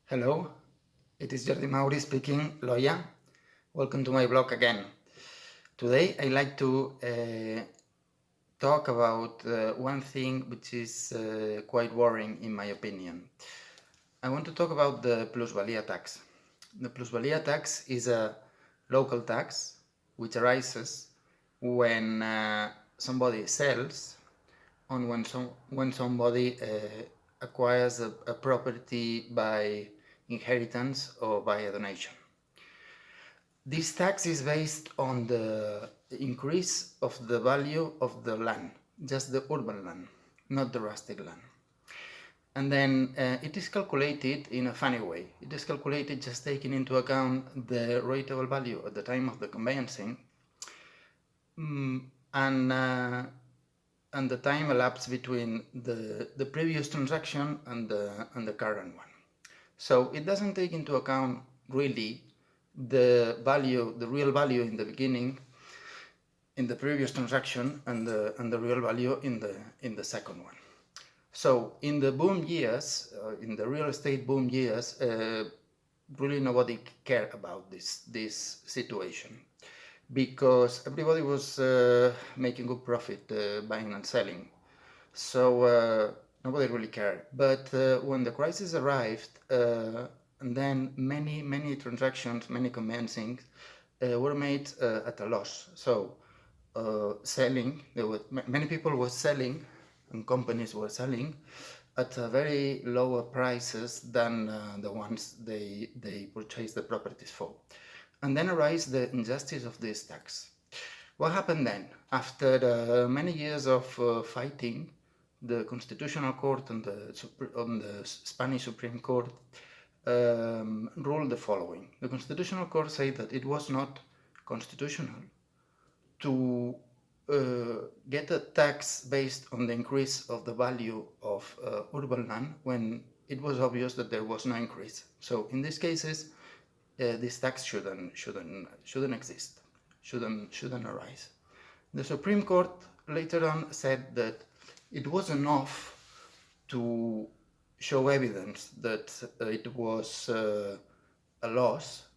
Hello, it is Jordi Mauri speaking, Loya. Welcome to my blog again. Today I like to talk about one thing which is quite worrying in my opinion. I want to talk about the Plusvalia tax. The Plusvalia tax is a local tax which arises when somebody sells or when somebody acquires a property by inheritance or by a donation. This tax is based on the increase of the value of the land, just the urban land, not the rustic land. And then it is calculated in a funny way. It is calculated just taking into account the rateable value at the time of the conveyancing and the time elapsed between the previous transaction and the current one. So it doesn't take into account really the real value in the beginning, in the previous transaction, and the real value in the second one. So in the boom years, in the real estate boom years, really nobody cared about this situation, because everybody was making good profit buying and selling. So nobody really cared. But when the crisis arrived, and then many transactions, many conveyancings were made at a loss. So selling, many people were selling, and companies were selling at very lower prices than the ones they purchased the properties for. And then arose the injustice of this tax. What happened then? After many years of fighting, the Constitutional Court and the Spanish Supreme Court ruled the following. The Constitutional Court said that it was not constitutional to get a tax based on the increase of the value of urban land when it was obvious that there was no increase. So in these cases, this tax shouldn't exist, shouldn't arise. The Supreme Court later on said that it was enough to show evidence that it was a loss,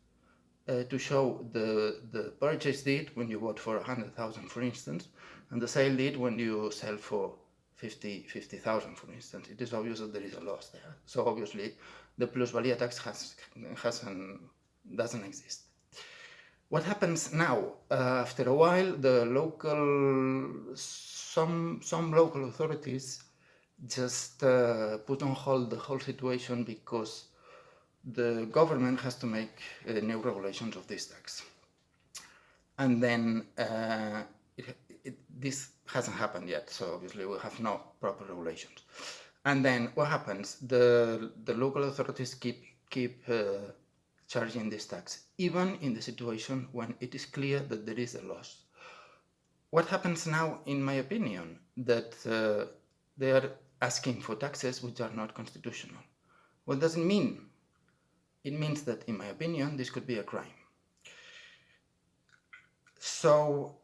to show the purchase deed when you bought for 100,000, for instance, and the sale deed when you sell for 50,000, for instance. It is obvious that there is a loss there. So obviously the Plusvalia tax doesn't exist. What happens now? After a while, some local authorities just put on hold the whole situation because the government has to make new regulations of this tax. And then this hasn't happened yet, so obviously we have no proper regulations. And then what happens? The local authorities keep charging this tax, even in the situation when it is clear that there is a loss. What happens now, in my opinion, that they are asking for taxes which are not constitutional. What does it mean? It means that, in my opinion, this could be a crime. So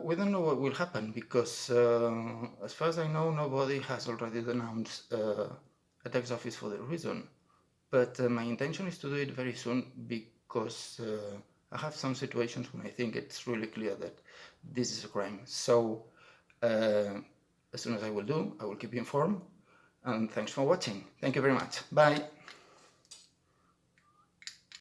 we don't know what will happen because, as far as I know, nobody has already denounced a tax office for the reason. But my intention is to do it very soon because I have some situations when I think it's really clear that this is a crime. So as soon as I will keep you informed. And thanks for watching. Thank you very much. Bye.